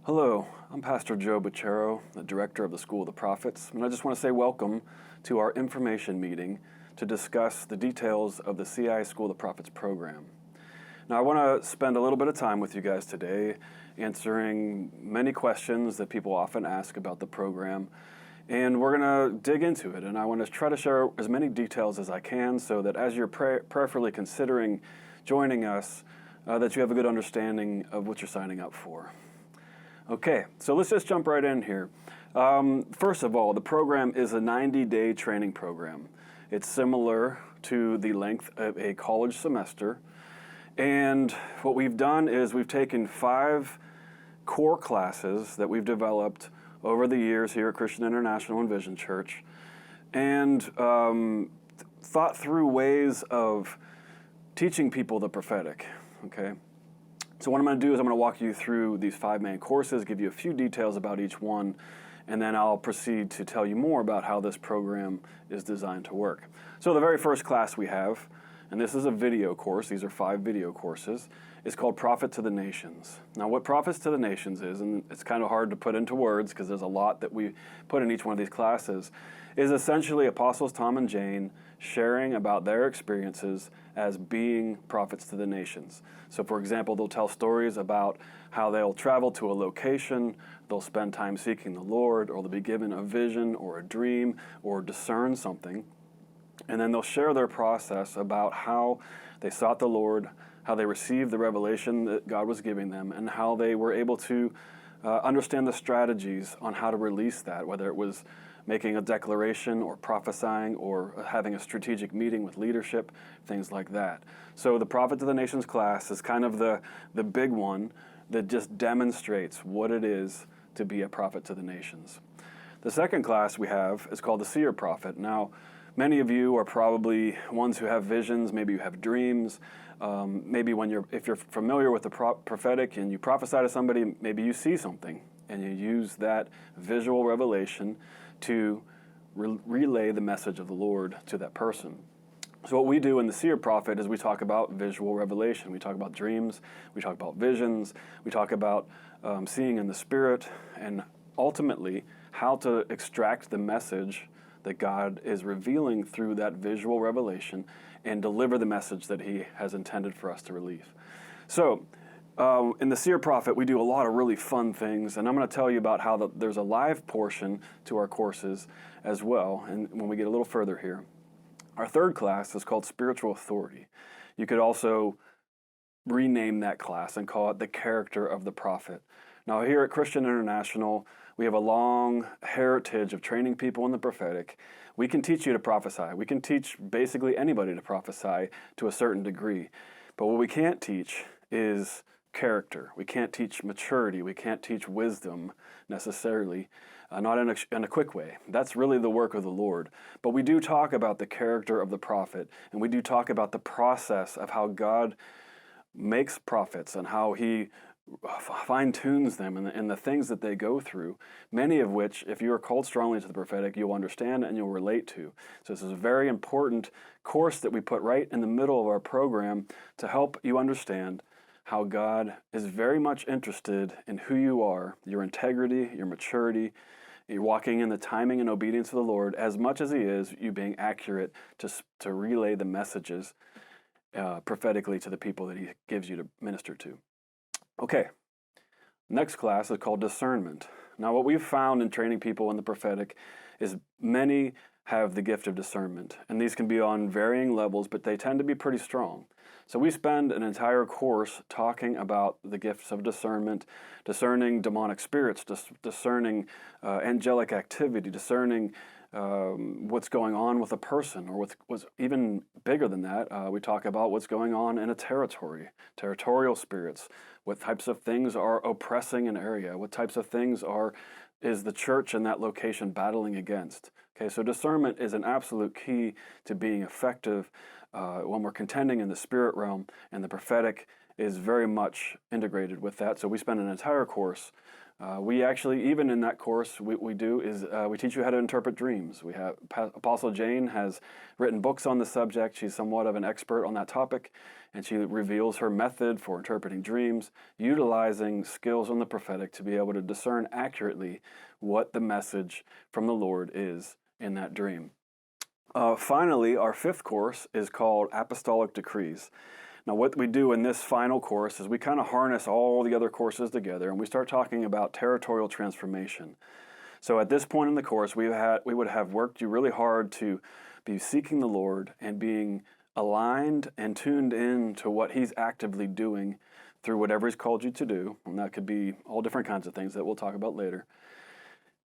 Hello, I'm Pastor Joe Bucciero, the director of the School of the Prophets, and I just want to say welcome to our information meeting to discuss the details of the CI School of the Prophets program. Now, I want to spend a little bit of time with you guys today answering many questions that people often ask about the program, and we're going to dig into it, and I want to try to share as many details as I can so that as you're prayerfully considering joining us, that you have a good understanding of what you're signing up for. Okay, so let's just jump right in here. First of all, the program is a 90-day training program. It's similar to the length of a college semester. And what we've done is we've taken 5 core classes that we've developed over the years here at Christian International and Vision Church and thought through ways of teaching people the prophetic, okay? So what I'm going to do is I'm going to walk you through these 5 main courses, give you a few details about each one, and then I'll proceed to tell you more about how this program is designed to work. So the very first class we have, and this is a video course, these are 5 video courses, is called Prophet to the Nations. Now what Prophets to the Nations is, and it's kind of hard to put into words because there's a lot that we put in each one of these classes, is essentially Apostles Tom and Jane sharing about their experiences as being prophets to the nations. So for example, they'll tell stories about how they'll travel to a location, they'll spend time seeking the Lord, or they'll be given a vision or a dream or discern something. And then they'll share their process about how they sought the Lord, how they received the revelation that God was giving them, and how they were able to understand the strategies on how to release that, whether it was making a declaration or prophesying or having a strategic meeting with leadership, things like that. So the Prophet to the Nations class is kind of the big one that just demonstrates what it is to be a prophet to the nations. The second class we have is called the Seer Prophet. Now, many of you are probably ones who have visions, maybe you have dreams, maybe if you're familiar with the prophetic and you prophesy to somebody, maybe you see something and you use that visual revelation to relay the message of the Lord to that person. So what we do in the Seer Prophet is we talk about visual revelation. We talk about dreams, we talk about visions, we talk about seeing in the Spirit, and ultimately how to extract the message that God is revealing through that visual revelation and deliver the message that He has intended for us to release. So in the Seer Prophet, we do a lot of really fun things, and I'm going to tell you about how there's a live portion to our courses as well, and when we get a little further here. Our third class is called Spiritual Authority. You could also rename that class and call it the Character of the Prophet. Now here at Christian International, we have a long heritage of training people in the prophetic. We can teach you to prophesy. We can teach basically anybody to prophesy to a certain degree. But what we can't teach is character. We can't teach maturity. We can't teach wisdom necessarily, not in a quick way. That's really the work of the Lord. But we do talk about the character of the prophet, and we do talk about the process of how God makes prophets and how He fine-tunes them and the things that they go through, many of which, if you are called strongly to the prophetic, you'll understand and you'll relate to. So this is a very important course that we put right in the middle of our program to help you understand how God is very much interested in who you are, your integrity, your maturity, you're walking in the timing and obedience of the Lord as much as He is you being accurate to relay the messages prophetically to the people that He gives you to minister to. Okay, next class is called Discernment. Now what we've found in training people in the prophetic is many have the gift of discernment, and these can be on varying levels, but they tend to be pretty strong. So we spend an entire course talking about the gifts of discernment, discerning demonic spirits, discerning angelic activity, discerning what's going on with a person, or what's even bigger than that. We talk about what's going on in a territory, territorial spirits, what types of things are oppressing an area, what types of things is the church in that location battling against. Okay, so discernment is an absolute key to being effective when we're contending in the spirit realm, and the prophetic is very much integrated with that. So we spend an entire course. We actually, even in that course, we teach you how to interpret dreams. We have Apostle Jane has written books on the subject. She's somewhat of an expert on that topic, and she reveals her method for interpreting dreams, utilizing skills on the prophetic to be able to discern accurately what the message from the Lord is in that dream. Finally, our fifth course is called Apostolic Decrees. Now, what we do in this final course is we kind of harness all the other courses together, and we start talking about territorial transformation. So at this point in the course, we would have worked you really hard to be seeking the Lord and being aligned and tuned in to what He's actively doing through whatever He's called you to do. And that could be all different kinds of things that we'll talk about later.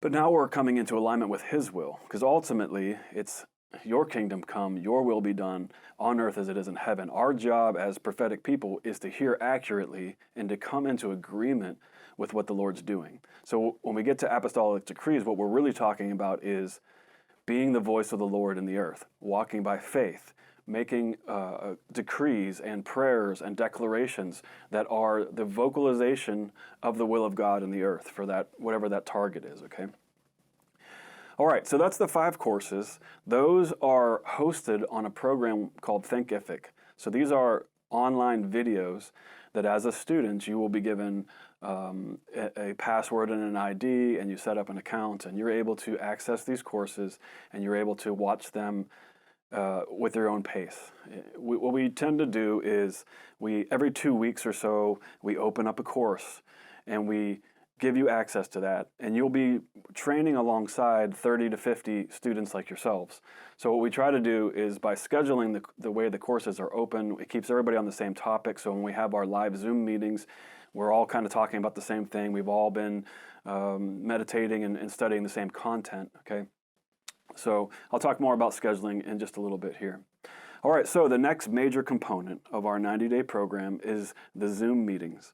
But now we're coming into alignment with His will, because ultimately it's your kingdom come, your will be done on earth as it is in heaven. Our job as prophetic people is to hear accurately and to come into agreement with what the Lord's doing. So when we get to apostolic decrees, what we're really talking about is being the voice of the Lord in the earth, walking by faith, making decrees and prayers and declarations that are the vocalization of the will of God in the earth for that, whatever that target is, okay? All right, so that's the 5 courses. Those are hosted on a program called Thinkific. So these are online videos that as a student you will be given a password and an ID, and you set up an account, and you're able to access these courses, and you're able to watch them with your own pace. What we tend to do is every 2 weeks or so, we open up a course, and we give you access to that, and you'll be training alongside 30 to 50 students like yourselves. So what we try to do is by scheduling the way the courses are open, it keeps everybody on the same topic. So when we have our live Zoom meetings, we're all kind of talking about the same thing. We've all been meditating and studying the same content, okay? So I'll talk more about scheduling in just a little bit here. All right, so the next major component of our 90-day program is the Zoom meetings.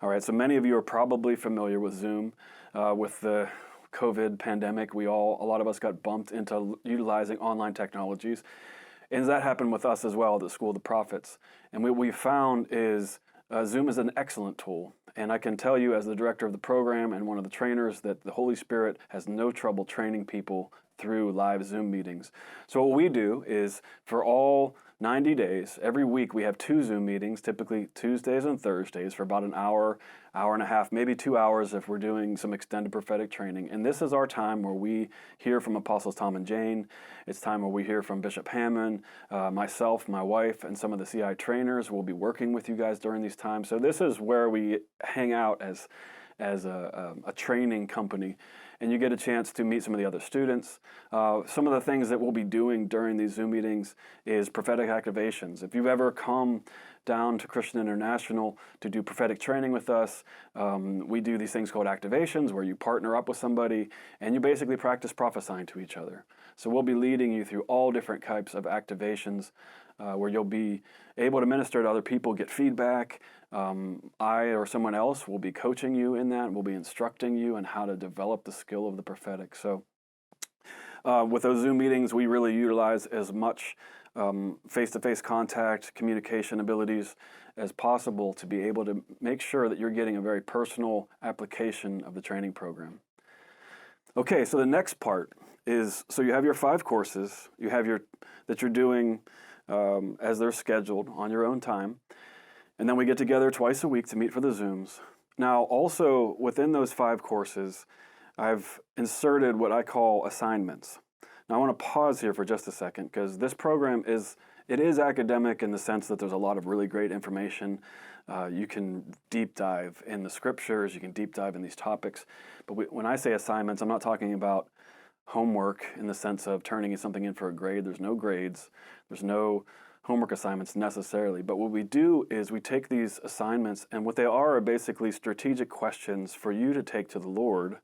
All right, so many of you are probably familiar with Zoom. With the COVID pandemic, a lot of us got bumped into utilizing online technologies. And that happened with us as well at the School of the Prophets. And what we found is Zoom is an excellent tool. And I can tell you as the director of the program and one of the trainers that the Holy Spirit has no trouble training people through live Zoom meetings. So what we do is for all 90 days, every week we have 2 Zoom meetings, typically Tuesdays and Thursdays for about an hour, hour and a half, maybe 2 hours if we're doing some extended prophetic training. And this is our time where we hear from Apostles Tom and Jane. It's time where we hear from Bishop Hammond, myself, my wife, and some of the CI trainers. We'll be working with you guys during these times. So this is where we hang out as a training company. And you get a chance to meet some of the other students. Some of the things that we'll be doing during these Zoom meetings is prophetic activations. If you've ever come down to Christian International to do prophetic training with us, we do these things called activations where you partner up with somebody and you basically practice prophesying to each other. So we'll be leading you through all different types of activations where you'll be able to minister to other people, get feedback. I or someone else will be coaching you in that. We'll be instructing you on how to develop the skill of the prophetic. So with those Zoom meetings, we really utilize as much face-to-face contact, communication abilities as possible to be able to make sure that you're getting a very personal application of the training program. Okay, so the next part is, so you have your 5 courses, you have that you're doing as they're scheduled on your own time. And then we get together twice a week to meet for the Zooms. Now, also within those 5 courses, I've inserted what I call assignments. Now, I want to pause here for just a second because this program is academic in the sense that there's a lot of really great information. You can deep dive in the scriptures, you can deep dive in these topics. But when I say assignments, I'm not talking about homework in the sense of turning something in for a grade. There's no grades. There's no homework assignments necessarily. But what we do is we take these assignments, and what they are basically strategic questions for you to take to the Lord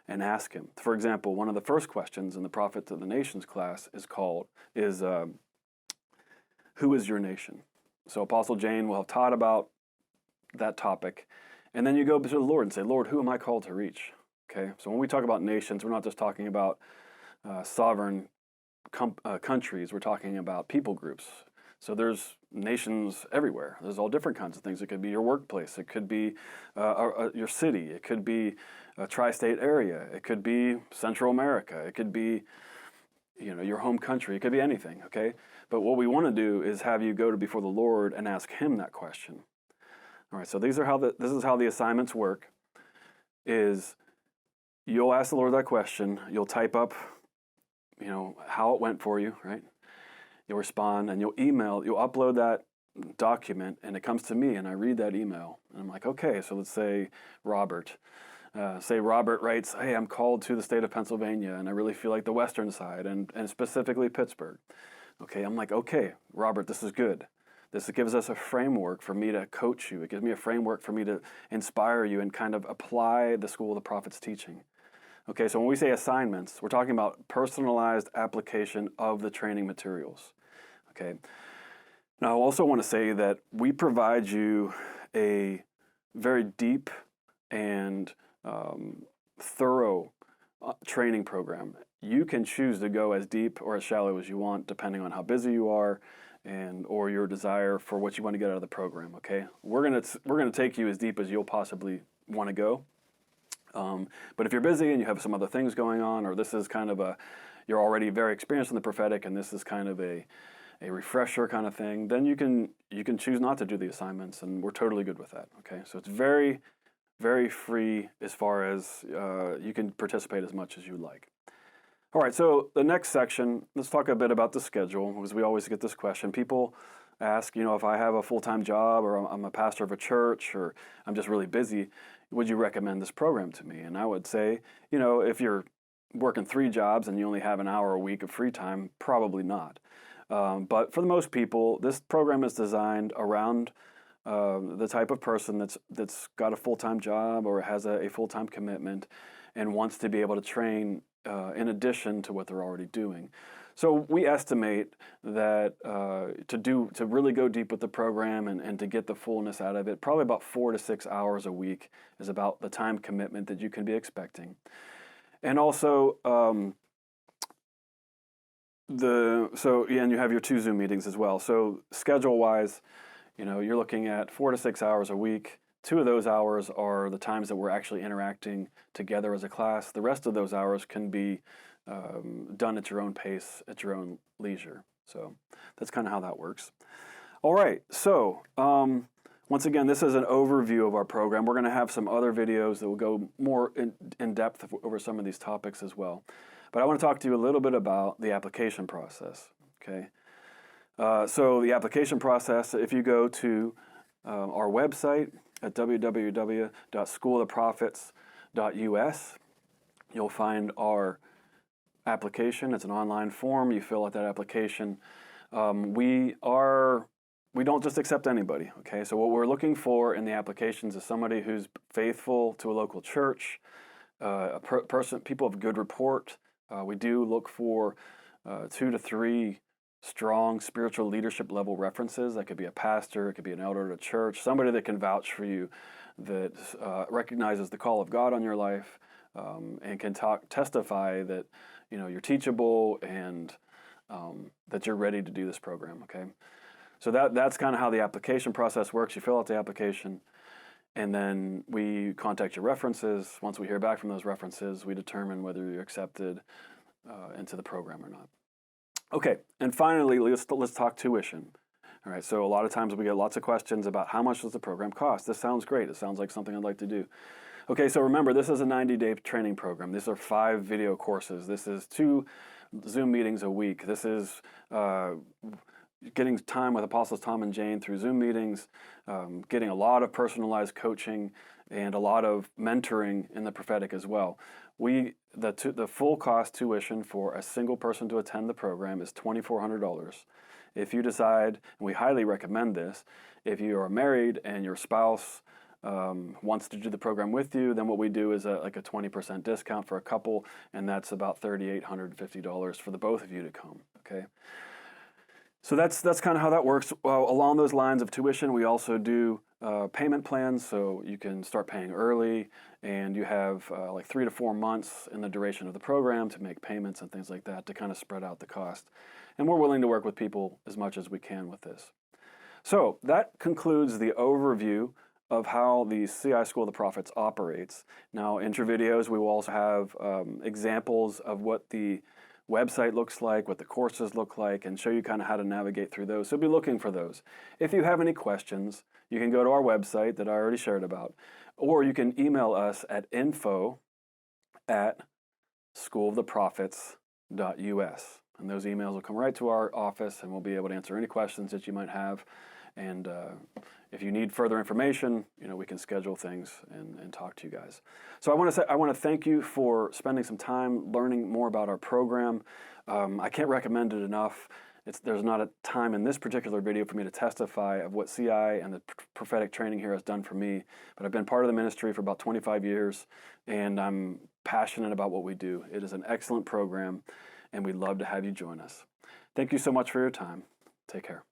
and ask Him. For example, one of the first questions in the Prophet to the Nations class is who is your nation? So Apostle Jane will have taught about that topic. And then you go to the Lord and say, Lord, who am I called to reach? Okay, so when we talk about nations, we're not just talking about sovereign countries. We're talking about people groups. So there's nations everywhere. There's all different kinds of things. It could be your workplace. It could be your city. It could be a tri-state area. It could be Central America. It could be, your home country. It could be anything, okay? But what we want to do is have you go to before the Lord and ask Him that question. All right, so this is how the assignments work, is you'll ask the Lord that question. You'll type up, how it went for you, right? You'll respond, and you'll upload that document, and it comes to me, and I read that email. And I'm like, okay, so let's say Robert. Robert writes, hey, I'm called to the state of Pennsylvania, and I really feel like the western side, and specifically Pittsburgh. Okay, I'm like, okay, Robert, this is good. This gives us a framework for me to coach you. It gives me a framework for me to inspire you and kind of apply the School of the Prophets teaching. Okay, so when we say assignments, we're talking about personalized application of the training materials. Okay. Now, I also want to say that we provide you a very deep and thorough training program. You can choose to go as deep or as shallow as you want, depending on how busy you are or your desire for what you want to get out of the program. Okay, we're gonna take you as deep as you'll possibly want to go. But if you're busy and you have some other things going on, or this is kind of you're already very experienced in the prophetic, and this is kind of a refresher kind of thing, then you can choose not to do the assignments, and we're totally good with that. Okay, so it's very, very free as far as you can participate as much as you like. All right, so the next section, let's talk a bit about the schedule, because we always get this question. People ask, if I have a full-time job, or I'm a pastor of a church, or I'm just really busy, would you recommend this program to me? And I would say, if you're working 3 jobs and you only have an hour a week of free time, probably not. But for the most people, this program is designed around the type of person that's got a full-time job or has a full-time commitment and wants to be able to train in addition to what they're already doing. So we estimate that to really go deep with the program and to get the fullness out of it, probably about 4 to 6 hours a week is about the time commitment that you can be expecting. And also, and you have your 2 Zoom meetings as well. So schedule-wise, you're looking at 4 to 6 hours a week. 2 of those hours are the times that we're actually interacting together as a class. The rest of those hours can be done at your own pace, at your own leisure. So that's kind of how that works. All right, so once again, this is an overview of our program. We're going to have some other videos that will go more in depth over some of these topics as well. But I want to talk to you a little bit about the application process. Okay. So the application process, if you go to our website at www.schooloftheprophets.us, you'll find our application. It's an online form. You fill out that application. We don't just accept anybody. Okay, so what we're looking for in the applications is somebody who's faithful to a local church, people of good report. We do look for 2 to 3 strong spiritual leadership level references. That could be a pastor, it could be an elder at a church, somebody that can vouch for you, that recognizes the call of God on your life, and can testify that you're teachable and that you're ready to do this program. Okay, so that's kind of how the application process works. You fill out the application, and then we contact your references. Once we hear back from those references, we determine whether you're accepted into the program or not. Okay, and finally, let's talk tuition. All right, so a lot of times we get lots of questions about how much does the program cost. This sounds great. It sounds like something I'd like to do. Okay, so remember, this is a 90-day training program. These are 5 video courses. This is 2 Zoom meetings a week. This is getting time with Apostles Tom and Jane through Zoom meetings, getting a lot of personalized coaching and a lot of mentoring in the prophetic as well. The full cost tuition for a single person to attend the program is $2,400. If you decide, and we highly recommend this, if you are married and your spouse wants to do the program with you, then what we do is like a 20% discount for a couple, and that's about $3,850 for the both of you to come. Okay. So that's kind of how that works. Well, along those lines of tuition, we also do payment plans, so you can start paying early, and you have like 3 to 4 months in the duration of the program to make payments and things like that to kind of spread out the cost. And we're willing to work with people as much as we can with this. So that concludes the overview of how the CI School of the Prophets operates. Now, in future videos, we will also have examples of what the website looks like, what the courses look like, and show you kind of how to navigate through those. So be looking for those. If you have any questions, you can go to our website that I already shared about, or you can email us at info@schooloftheprophets.us. And those emails will come right to our office, and we'll be able to answer any questions that you might have. And if you need further information, we can schedule things and talk to you guys. So I want to thank you for spending some time learning more about our program. I can't recommend it enough. There's not a time in this particular video for me to testify of what CI and the prophetic training here has done for me, but I've been part of the ministry for about 25 years, and I'm passionate about what we do. It is an excellent program, and we'd love to have you join us. Thank you so much for your time. Take care.